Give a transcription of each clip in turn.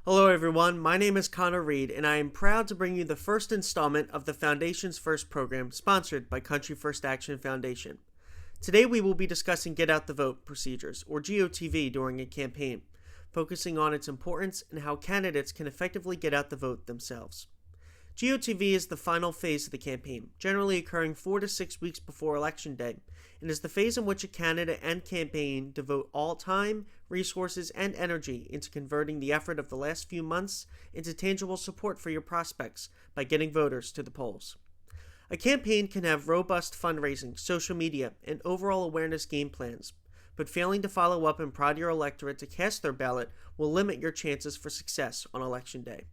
Hello everyone, my name is Connor Reed and I am proud to bring you the first installment of the Foundation's First program sponsored by Country First Action Foundation. Today we will be discussing Get Out the Vote procedures, or GOTV, during a campaign, focusing on its importance and how candidates can effectively get out the vote themselves. GOTV is the final phase of the campaign, generally occurring 4 to 6 weeks before Election Day, and is the phase in which a candidate and campaign devote all time, resources, and energy into converting the effort of the last few months into tangible support for your prospects by getting voters to the polls. A campaign can have robust fundraising, social media, and overall awareness game plans, but failing to follow up and prod your electorate to cast their ballot will limit your chances for success on Election Day.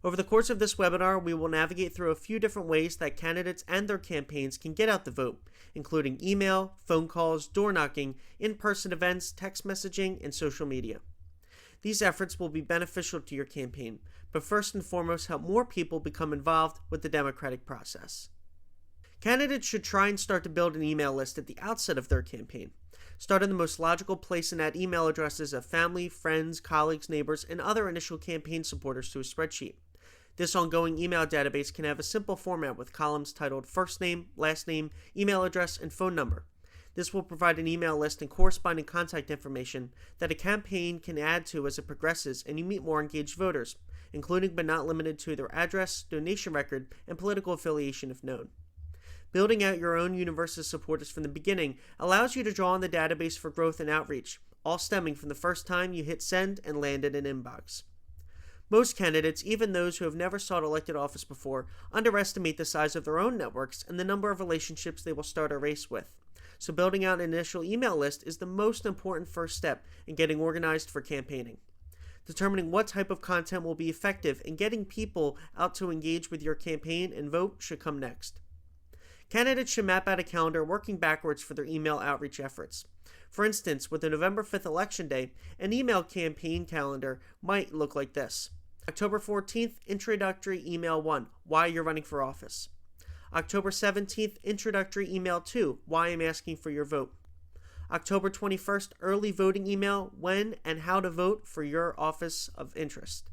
Over the course of this webinar, we will navigate through a few different ways that candidates and their campaigns can get out the vote, including email, phone calls, door knocking, in-person events, text messaging, and social media. These efforts will be beneficial to your campaign, but first and foremost help more people become involved with the democratic process. Candidates should try and start to build an email list at the outset of their campaign. Start in the most logical place and add email addresses of family, friends, colleagues, neighbors, and other initial campaign supporters to a spreadsheet. This ongoing email database can have a simple format with columns titled first name, last name, email address, and phone number. This will provide an email list and corresponding contact information that a campaign can add to as it progresses and you meet more engaged voters, including but not limited to their address, donation record, and political affiliation if known. Building out your own universe of supporters from the beginning allows you to draw on the database for growth and outreach, all stemming from the first time you hit send and land in an inbox. Most candidates, even those who have never sought elected office before, underestimate the size of their own networks and the number of relationships they will start a race with. So building out an initial email list is the most important first step in getting organized for campaigning. Determining what type of content will be effective and getting people out to engage with your campaign and vote should come next. Candidates should map out a calendar working backwards for their email outreach efforts. For instance, with the November 5th Election Day, an email campaign calendar might look like this. October 14th, Introductory Email 1, Why You're Running for Office. October 17th, Introductory Email 2, Why I'm Asking for Your Vote. October 21st, Early Voting Email, When and How to Vote for Your Office of Interest.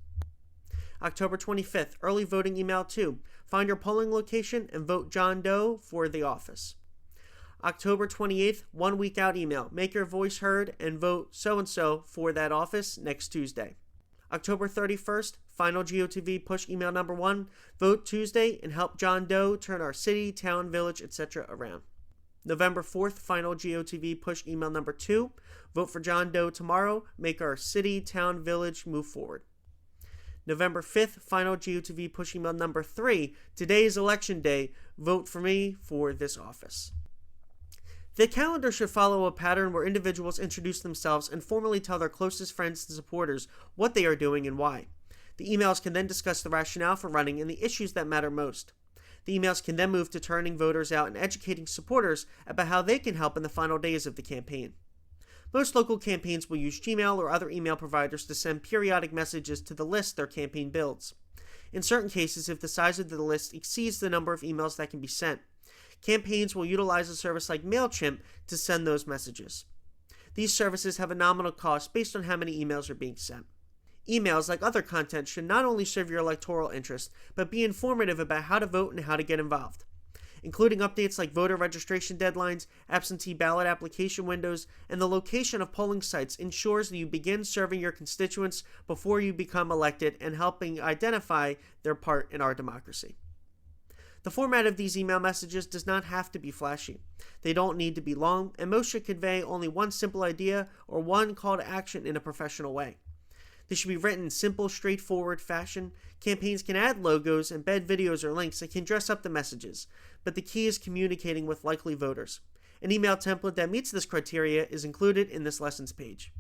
October 25th, Early Voting Email 2, Find your polling location and vote John Doe for the office. October 28th, 1 week out email, Make your voice heard and vote so-and-so for that office next Tuesday. October 31st, final GOTV push email number 1, vote Tuesday and help John Doe turn our city, town, village, etc. around. November 4th, final GOTV push email number 2, vote for John Doe tomorrow, make our city, town, village move forward. November 5th, final GOTV push email number 3, today is Election Day, vote for me for this office. The calendar should follow a pattern where individuals introduce themselves and formally tell their closest friends and supporters what they are doing and why. The emails can then discuss the rationale for running and the issues that matter most. The emails can then move to turning voters out and educating supporters about how they can help in the final days of the campaign. Most local campaigns will use Gmail or other email providers to send periodic messages to the list their campaign builds. In certain cases, if the size of the list exceeds the number of emails that can be sent, campaigns will utilize a service like MailChimp to send those messages. These services have a nominal cost based on how many emails are being sent. Emails, like other content, should not only serve your electoral interest, but be informative about how to vote and how to get involved. Including updates like voter registration deadlines, absentee ballot application windows, and the location of polling sites ensures that you begin serving your constituents before you become elected and helping identify their part in our democracy. The format of these email messages does not have to be flashy. They don't need to be long, and most should convey only one simple idea or one call to action in a professional way. They should be written in simple, straightforward fashion. Campaigns can add logos, embed videos or links that can dress up the messages, but the key is communicating with likely voters. An email template that meets this criteria is included in this lessons page.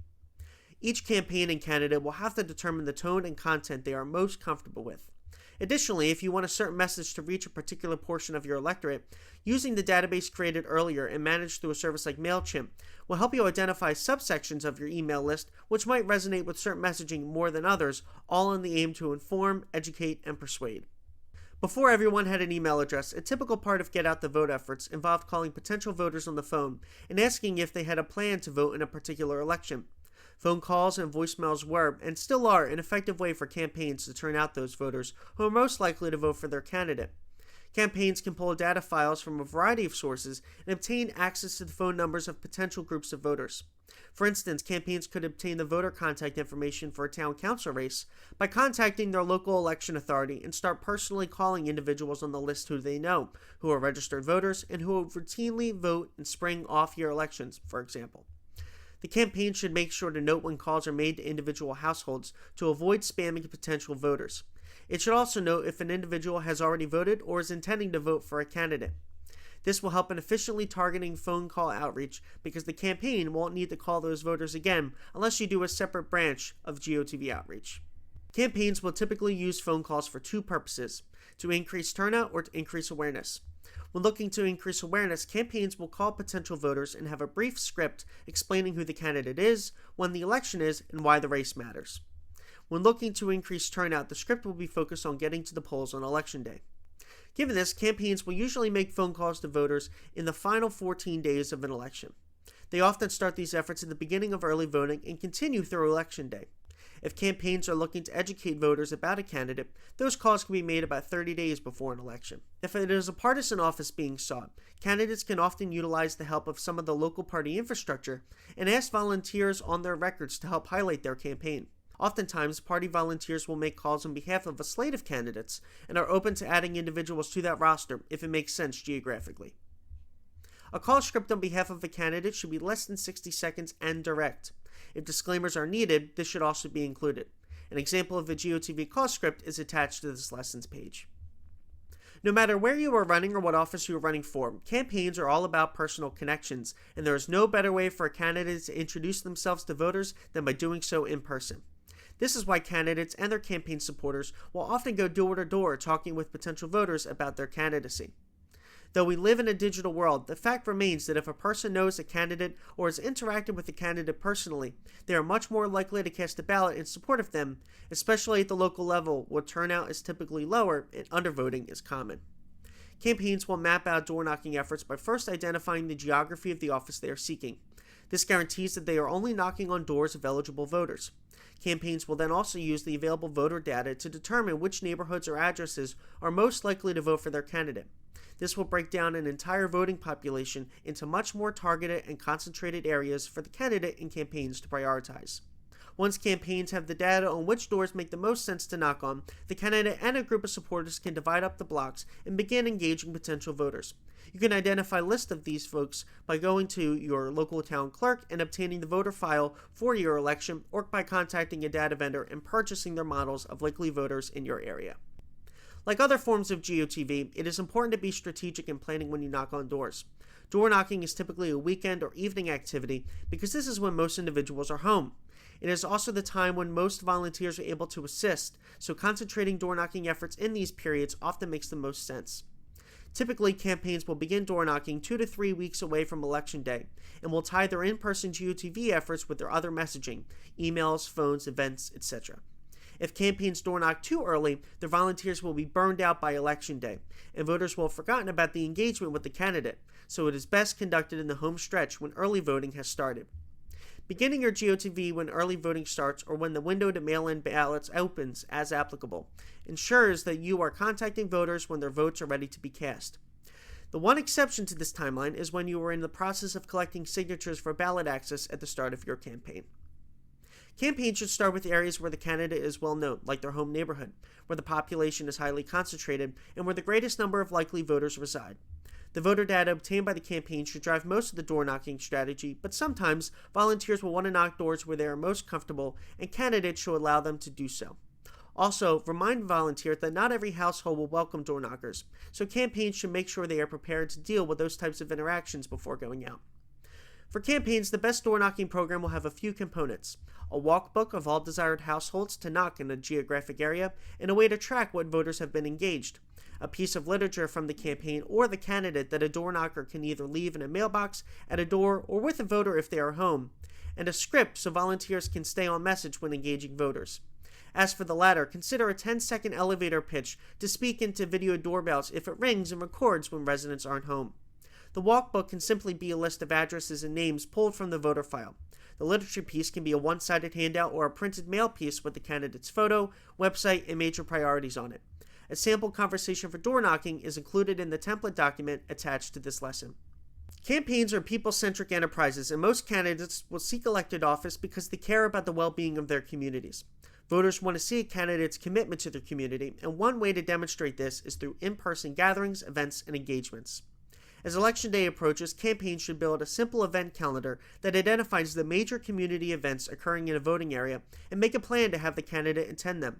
Each campaign and candidate will have to determine the tone and content they are most comfortable with. Additionally, if you want a certain message to reach a particular portion of your electorate, using the database created earlier and managed through a service like MailChimp will help you identify subsections of your email list which might resonate with certain messaging more than others, all in the aim to inform, educate, and persuade. Before everyone had an email address, a typical part of Get Out the Vote efforts involved calling potential voters on the phone and asking if they had a plan to vote in a particular election. Phone calls and voicemails were, and still are, an effective way for campaigns to turn out those voters who are most likely to vote for their candidate. Campaigns can pull data files from a variety of sources and obtain access to the phone numbers of potential groups of voters. For instance, campaigns could obtain the voter contact information for a town council race by contacting their local election authority and start personally calling individuals on the list who they know, who are registered voters, and who will routinely vote in spring off-year elections, for example. The campaign should make sure to note when calls are made to individual households to avoid spamming potential voters. It should also note if an individual has already voted or is intending to vote for a candidate. This will help in efficiently targeting phone call outreach because the campaign won't need to call those voters again unless you do a separate branch of GOTV outreach. Campaigns will typically use phone calls for two purposes: to increase turnout or to increase awareness. When looking to increase awareness, campaigns will call potential voters and have a brief script explaining who the candidate is, when the election is, and why the race matters. When looking to increase turnout, the script will be focused on getting to the polls on election day. Given this, campaigns will usually make phone calls to voters in the final 14 days of an election. They often start these efforts at the beginning of early voting and continue through election day. If campaigns are looking to educate voters about a candidate, those calls can be made about 30 days before an election. If it is a partisan office being sought, candidates can often utilize the help of some of the local party infrastructure and ask volunteers on their records to help highlight their campaign. Oftentimes, party volunteers will make calls on behalf of a slate of candidates and are open to adding individuals to that roster if it makes sense geographically. A call script on behalf of a candidate should be less than 60 seconds and direct. If disclaimers are needed, this should also be included. An example of a GOTV call script is attached to this lessons page. No matter where you are running or what office you are running for, campaigns are all about personal connections, and there is no better way for a candidate to introduce themselves to voters than by doing so in person. This is why candidates and their campaign supporters will often go door to door talking with potential voters about their candidacy. Though we live in a digital world, the fact remains that if a person knows a candidate or has interacted with the candidate personally, they are much more likely to cast a ballot in support of them, especially at the local level where turnout is typically lower and undervoting is common. Campaigns will map out door-knocking efforts by first identifying the geography of the office they are seeking. This guarantees that they are only knocking on doors of eligible voters. Campaigns will then also use the available voter data to determine which neighborhoods or addresses are most likely to vote for their candidate. This will break down an entire voting population into much more targeted and concentrated areas for the candidate and campaigns to prioritize. Once campaigns have the data on which doors make the most sense to knock on, the candidate and a group of supporters can divide up the blocks and begin engaging potential voters. You can identify a list of these folks by going to your local town clerk and obtaining the voter file for your election, or by contacting a data vendor and purchasing their models of likely voters in your area. Like other forms of GOTV, it is important to be strategic in planning when you knock on doors. Door knocking is typically a weekend or evening activity because this is when most individuals are home. It is also the time when most volunteers are able to assist, so concentrating door knocking efforts in these periods often makes the most sense. Typically, campaigns will begin door knocking 2 to 3 weeks away from Election Day and will tie their in-person GOTV efforts with their other messaging, emails, phones, events, etc. If campaigns door knock too early, their volunteers will be burned out by Election Day, and voters will have forgotten about the engagement with the candidate, so it is best conducted in the home stretch when early voting has started. Beginning your GOTV when early voting starts or when the window to mail-in ballots opens as applicable ensures that you are contacting voters when their votes are ready to be cast. The one exception to this timeline is when you are in the process of collecting signatures for ballot access at the start of your campaign. Campaigns should start with areas where the candidate is well known, like their home neighborhood, where the population is highly concentrated, and where the greatest number of likely voters reside. The voter data obtained by the campaign should drive most of the door-knocking strategy, but sometimes volunteers will want to knock doors where they are most comfortable, and candidates should allow them to do so. Also, remind volunteers that not every household will welcome door knockers, so campaigns should make sure they are prepared to deal with those types of interactions before going out. For campaigns, the best door-knocking program will have a few components: a walkbook of all desired households to knock in a geographic area, and a way to track what voters have been engaged, a piece of literature from the campaign or the candidate that a door knocker can either leave in a mailbox, at a door, or with a voter if they are home, and a script so volunteers can stay on message when engaging voters. As for the latter, consider a 10-second elevator pitch to speak into video doorbells if it rings and records when residents aren't home. The walkbook can simply be a list of addresses and names pulled from the voter file. The literature piece can be a one-sided handout or a printed mail piece with the candidate's photo, website, and major priorities on it. A sample conversation for door knocking is included in the template document attached to this lesson. Campaigns are people-centric enterprises, and most candidates will seek elected office because they care about the well-being of their communities. Voters want to see a candidate's commitment to their community, and one way to demonstrate this is through in-person gatherings, events, and engagements. As Election Day approaches, campaigns should build a simple event calendar that identifies the major community events occurring in a voting area and make a plan to have the candidate attend them.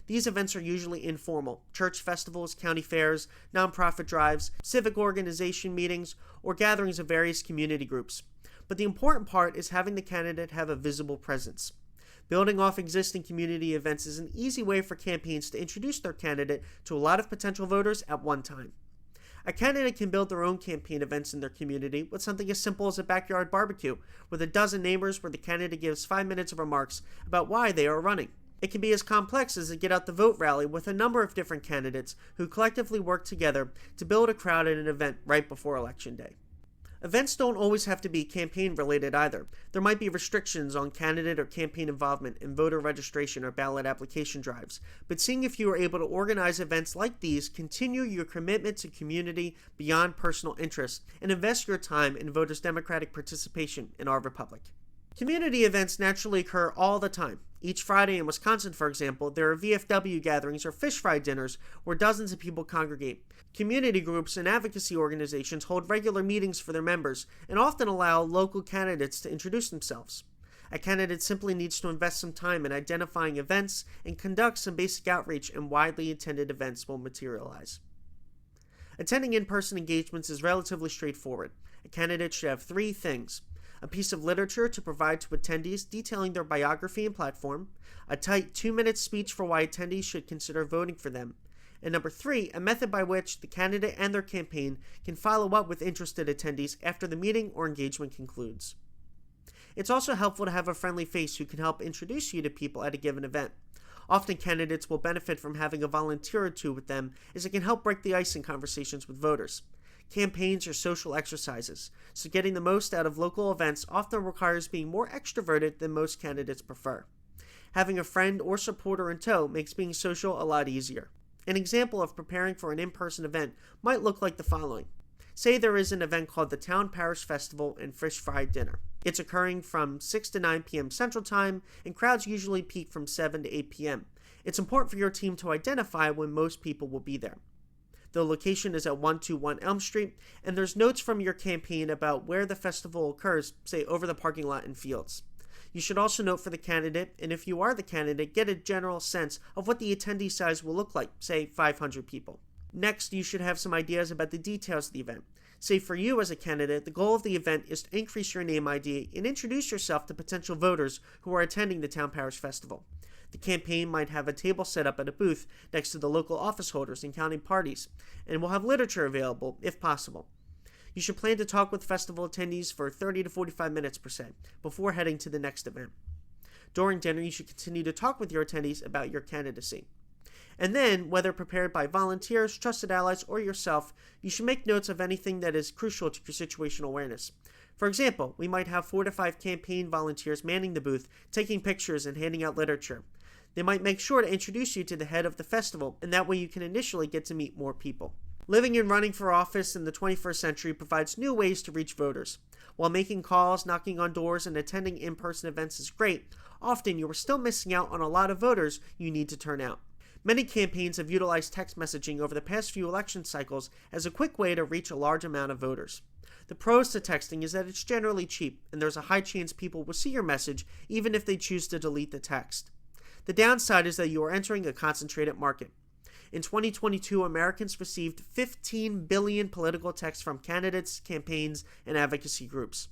These events are usually informal: church festivals, county fairs, nonprofit drives, civic organization meetings, or gatherings of various community groups. But the important part is having the candidate have a visible presence. Building off existing community events is an easy way for campaigns to introduce their candidate to a lot of potential voters at one time. A candidate can build their own campaign events in their community with something as simple as a backyard barbecue with a dozen neighbors where the candidate gives 5 minutes of remarks about why they are running. It can be as complex as a Get Out the Vote rally with a number of different candidates who collectively work together to build a crowd at an event right before Election Day. Events don't always have to be campaign related either. There might be restrictions on candidate or campaign involvement in voter registration or ballot application drives, but seeing if you are able to organize events like these continue your commitment to community beyond personal interest and invest your time in voters' democratic participation in our republic. Community events naturally occur all the time. Each Friday in Wisconsin, for example, there are VFW gatherings or fish fry dinners where dozens of people congregate. Community groups and advocacy organizations hold regular meetings for their members and often allow local candidates to introduce themselves. A candidate simply needs to invest some time in identifying events and conduct some basic outreach, and widely attended events will materialize. Attending in-person engagements is relatively straightforward. A candidate should have 3 things: a piece of literature to provide to attendees detailing their biography and platform, a tight 2-minute speech for why attendees should consider voting for them, and number 3, a method by which the candidate and their campaign can follow up with interested attendees after the meeting or engagement concludes. It's also helpful to have a friendly face who can help introduce you to people at a given event. Often candidates will benefit from having a volunteer or two with them, as it can help break the ice in conversations with voters. Campaigns are social exercises, so getting the most out of local events often requires being more extroverted than most candidates prefer. Having a friend or supporter in tow makes being social a lot easier. An example of preparing for an in-person event might look like the following. Say there is an event called the Town Parish Festival and Fish Fry Dinner. It's occurring from 6 to 9 p.m. Central Time, and crowds usually peak from 7 to 8 p.m. It's important for your team to identify when most people will be there. The location is at 121 Elm Street, and there's notes from your campaign about where the festival occurs, say over the parking lot and fields. You should also note for the candidate, and if you are the candidate, get a general sense of what the attendee size will look like, say 500 people. Next, you should have some ideas about the details of the event. Say for you as a candidate, the goal of the event is to increase your name ID and introduce yourself to potential voters who are attending the Town Parish Festival. The campaign might have a table set up at a booth next to the local office holders and county parties, and will have literature available, if possible. You should plan to talk with festival attendees for 30 to 45 minutes per se, before heading to the next event. During dinner, you should continue to talk with your attendees about your candidacy. And then, whether prepared by volunteers, trusted allies, or yourself, you should make notes of anything that is crucial to your situational awareness. For example, we might have 4 to 5 campaign volunteers manning the booth, taking pictures and handing out literature. They might make sure to introduce you to the head of the festival, and that way you can initially get to meet more people. Living and running for office in the 21st century provides new ways to reach voters. While making calls, knocking on doors, and attending in-person events is great, often you are still missing out on a lot of voters you need to turn out. Many campaigns have utilized text messaging over the past few election cycles as a quick way to reach a large amount of voters. The pros to texting is that it's generally cheap, and there's a high chance people will see your message even if they choose to delete the text. The downside is that you are entering a concentrated market. In 2022, Americans received 15 billion political texts from candidates, campaigns, and advocacy groups.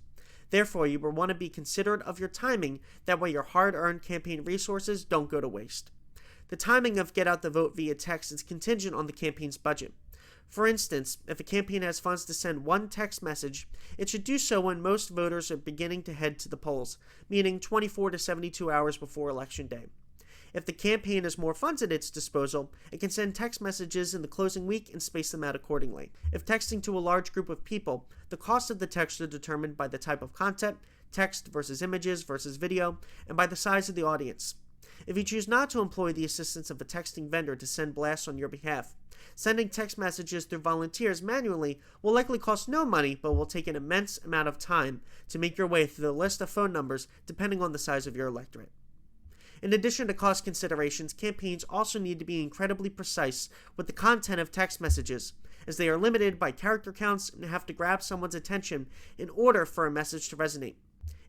Therefore, you will want to be considerate of your timing, that way your hard-earned campaign resources don't go to waste. The timing of Get Out the Vote via text is contingent on the campaign's budget. For instance, if a campaign has funds to send one text message, it should do so when most voters are beginning to head to the polls, meaning 24 to 72 hours before Election Day. If the campaign has more funds at its disposal, it can send text messages in the closing week and space them out accordingly. If texting to a large group of people, the cost of the text are determined by the type of content, text versus images versus video, and by the size of the audience. If you choose not to employ the assistance of a texting vendor to send blasts on your behalf, sending text messages through volunteers manually will likely cost no money, but will take an immense amount of time to make your way through the list of phone numbers depending on the size of your electorate. In addition to cost considerations, campaigns also need to be incredibly precise with the content of text messages, as they are limited by character counts and have to grab someone's attention in order for a message to resonate.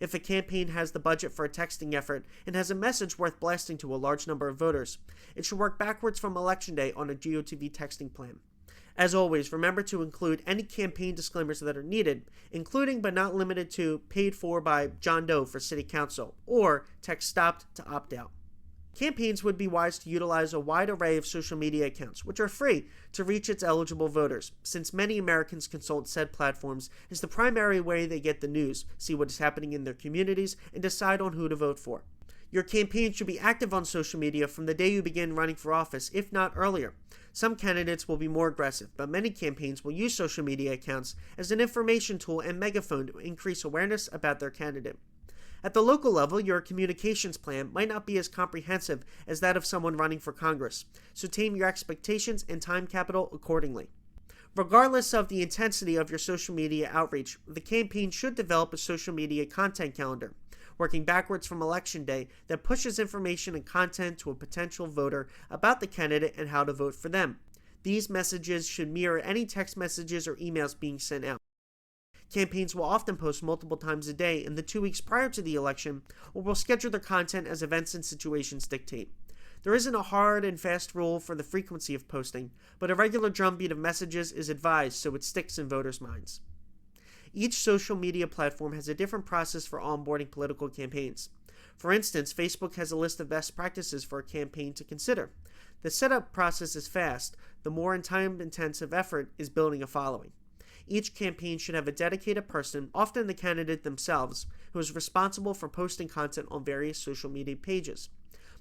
If a campaign has the budget for a texting effort and has a message worth blasting to a large number of voters, it should work backwards from Election Day on a GOTV texting plan. As always, remember to include any campaign disclaimers that are needed, including but not limited to paid for by John Doe for City Council, or text stopped to opt out. Campaigns would be wise to utilize a wide array of social media accounts, which are free, to reach its eligible voters, since many Americans consult said platforms as the primary way they get the news, see what is happening in their communities, and decide on who to vote for. Your campaign should be active on social media from the day you begin running for office, if not earlier. Some candidates will be more aggressive, but many campaigns will use social media accounts as an information tool and megaphone to increase awareness about their candidate. At the local level, your communications plan might not be as comprehensive as that of someone running for Congress, so tame your expectations and time capital accordingly. Regardless of the intensity of your social media outreach, the campaign should develop a social media content calendar, working backwards from Election Day, that pushes information and content to a potential voter about the candidate and how to vote for them. These messages should mirror any text messages or emails being sent out. Campaigns will often post multiple times a day in the 2 weeks prior to the election, or will schedule their content as events and situations dictate. There isn't a hard and fast rule for the frequency of posting, but a regular drumbeat of messages is advised so it sticks in voters' minds. Each social media platform has a different process for onboarding political campaigns. For instance, Facebook has a list of best practices for a campaign to consider. The setup process is fast. The more time-intensive effort is building a following. Each campaign should have a dedicated person, often the candidate themselves, who is responsible for posting content on various social media pages.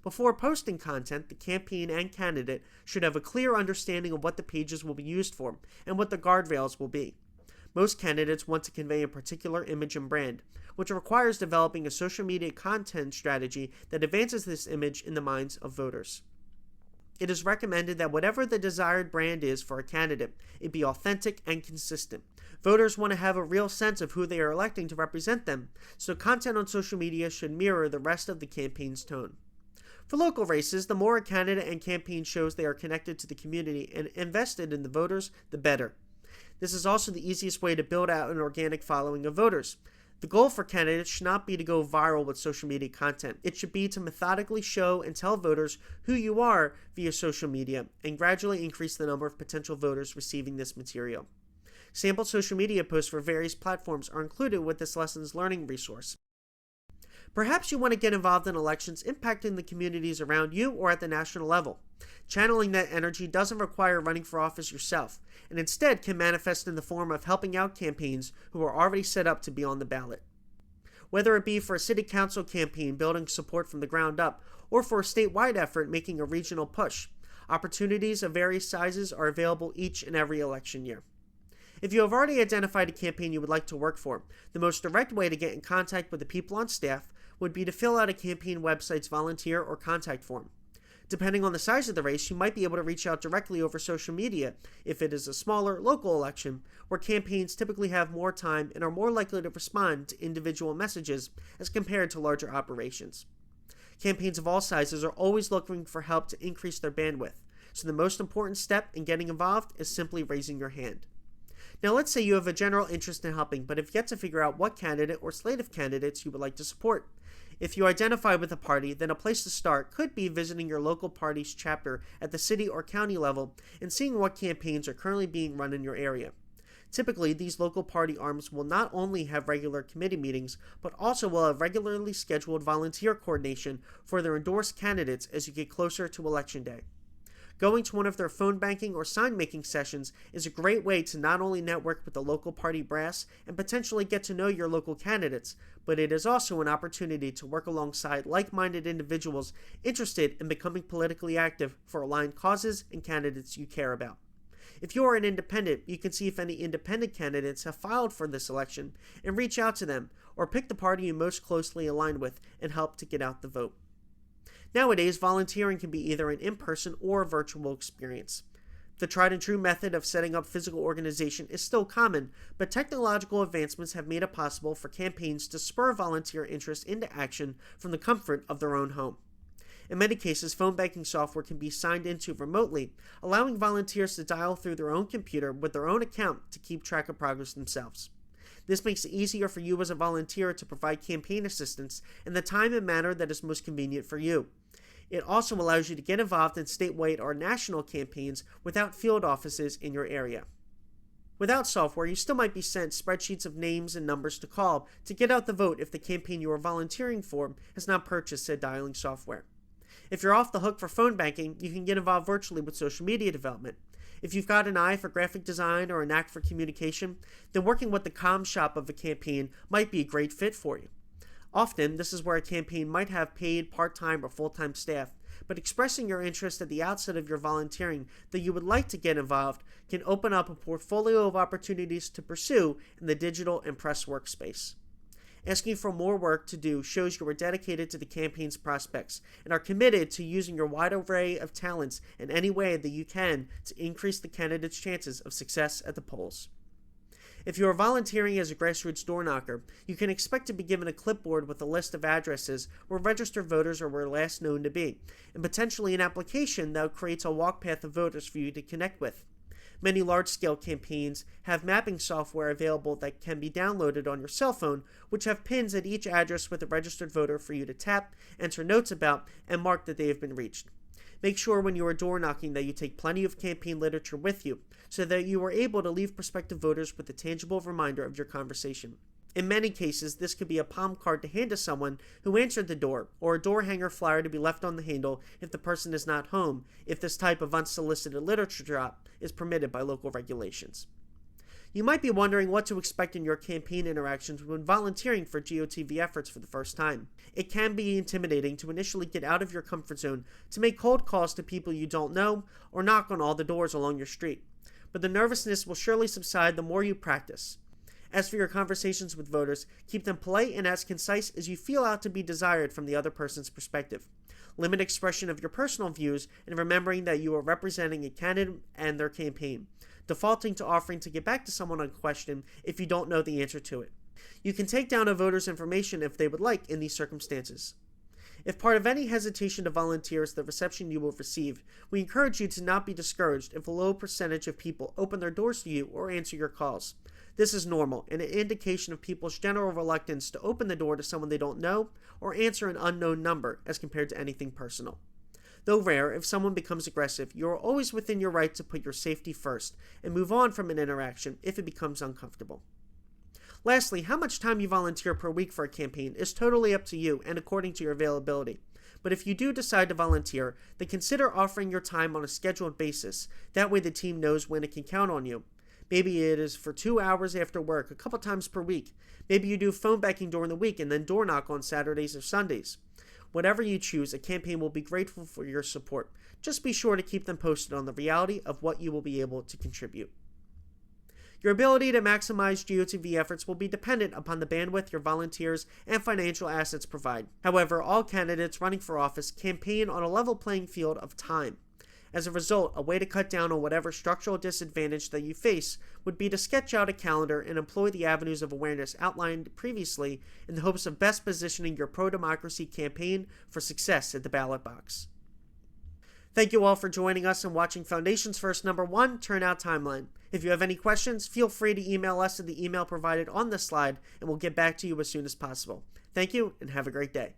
Before posting content, the campaign and candidate should have a clear understanding of what the pages will be used for and what the guardrails will be. Most candidates want to convey a particular image and brand, which requires developing a social media content strategy that advances this image in the minds of voters. It is recommended that whatever the desired brand is for a candidate, it be authentic and consistent. Voters want to have a real sense of who they are electing to represent them, so content on social media should mirror the rest of the campaign's tone. For local races, the more a candidate and campaign shows they are connected to the community and invested in the voters, the better. This is also the easiest way to build out an organic following of voters. The goal for candidates should not be to go viral with social media content. It should be to methodically show and tell voters who you are via social media and gradually increase the number of potential voters receiving this material. Sample social media posts for various platforms are included with this lessons learning resource. Perhaps you want to get involved in elections impacting the communities around you or at the national level. Channeling that energy doesn't require running for office yourself, and instead can manifest in the form of helping out campaigns who are already set up to be on the ballot. Whether it be for a city council campaign building support from the ground up, or for a statewide effort making a regional push, opportunities of various sizes are available each and every election year. If you have already identified a campaign you would like to work for, the most direct way to get in contact with the people on staff would be to fill out a campaign website's volunteer or contact form. Depending on the size of the race, you might be able to reach out directly over social media if it is a smaller, local election, where campaigns typically have more time and are more likely to respond to individual messages as compared to larger operations. Campaigns of all sizes are always looking for help to increase their bandwidth, so the most important step in getting involved is simply raising your hand. Now let's say you have a general interest in helping, but have yet to figure out what candidate or slate of candidates you would like to support. If you identify with a party, then a place to start could be visiting your local party's chapter at the city or county level and seeing what campaigns are currently being run in your area. Typically, these local party arms will not only have regular committee meetings, but also will have regularly scheduled volunteer coordination for their endorsed candidates as you get closer to Election Day. Going to one of their phone banking or sign-making sessions is a great way to not only network with the local party brass and potentially get to know your local candidates, but it is also an opportunity to work alongside like-minded individuals interested in becoming politically active for aligned causes and candidates you care about. If you are an independent, you can see if any independent candidates have filed for this election and reach out to them, or pick the party you most closely align with and help to get out the vote. Nowadays, volunteering can be either an in-person or a virtual experience. The tried and true method of setting up physical organization is still common, but technological advancements have made it possible for campaigns to spur volunteer interest into action from the comfort of their own home. In many cases, phone banking software can be signed into remotely, allowing volunteers to dial through their own computer with their own account to keep track of progress themselves. This makes it easier for you as a volunteer to provide campaign assistance in the time and manner that is most convenient for you. It also allows you to get involved in statewide or national campaigns without field offices in your area. Without software, you still might be sent spreadsheets of names and numbers to call to get out the vote if the campaign you are volunteering for has not purchased said dialing software. If you're off the hook for phone banking, you can get involved virtually with social media development. If you've got an eye for graphic design or a knack for communication, then working with the comm shop of a campaign might be a great fit for you. Often, this is where a campaign might have paid part-time or full-time staff, but expressing your interest at the outset of your volunteering that you would like to get involved can open up a portfolio of opportunities to pursue in the digital and press workspace. Asking for more work to do shows you are dedicated to the campaign's prospects and are committed to using your wide array of talents in any way that you can to increase the candidate's chances of success at the polls. If you are volunteering as a grassroots door knocker, you can expect to be given a clipboard with a list of addresses where registered voters were last known to be, and potentially an application that creates a walk path of voters for you to connect with. Many large-scale campaigns have mapping software available that can be downloaded on your cell phone, which have pins at each address with a registered voter for you to tap, enter notes about, and mark that they have been reached. Make sure when you are door knocking that you take plenty of campaign literature with you, so that you are able to leave prospective voters with a tangible reminder of your conversation. In many cases, this could be a palm card to hand to someone who answered the door, or a door hanger flyer to be left on the handle if the person is not home, if this type of unsolicited literature drop is permitted by local regulations. You might be wondering what to expect in your campaign interactions when volunteering for GOTV efforts for the first time. It can be intimidating to initially get out of your comfort zone to make cold calls to people you don't know or knock on all the doors along your street. But the nervousness will surely subside the more you practice. As for your conversations with voters, keep them polite and as concise as you feel out to be desired from the other person's perspective. Limit expression of your personal views and remembering that you are representing a candidate and their campaign, defaulting to offering to get back to someone on a question if you don't know the answer to it. You can take down a voter's information if they would like in these circumstances. If part of any hesitation to volunteer is the reception you will receive, we encourage you to not be discouraged if a low percentage of people open their doors to you or answer your calls. This is normal and an indication of people's general reluctance to open the door to someone they don't know or answer an unknown number as compared to anything personal. Though rare, if someone becomes aggressive, you are always within your right to put your safety first and move on from an interaction if it becomes uncomfortable. Lastly, how much time you volunteer per week for a campaign is totally up to you and according to your availability. But if you do decide to volunteer, then consider offering your time on a scheduled basis. That way the team knows when it can count on you. Maybe it is for 2 hours after work, a couple times per week. Maybe you do phone banking during the week and then door knock on Saturdays or Sundays. Whatever you choose, a campaign will be grateful for your support. Just be sure to keep them posted on the reality of what you will be able to contribute. Your ability to maximize GOTV efforts will be dependent upon the bandwidth your volunteers and financial assets provide. However, all candidates running for office campaign on a level playing field of time. As a result, a way to cut down on whatever structural disadvantage that you face would be to sketch out a calendar and employ the avenues of awareness outlined previously in the hopes of best positioning your pro-democracy campaign for success at the ballot box. Thank you all for joining us and watching Foundation's First #1 Turnout Timeline. If you have any questions, feel free to email us at the email provided on this slide, and we'll get back to you as soon as possible. Thank you, and have a great day.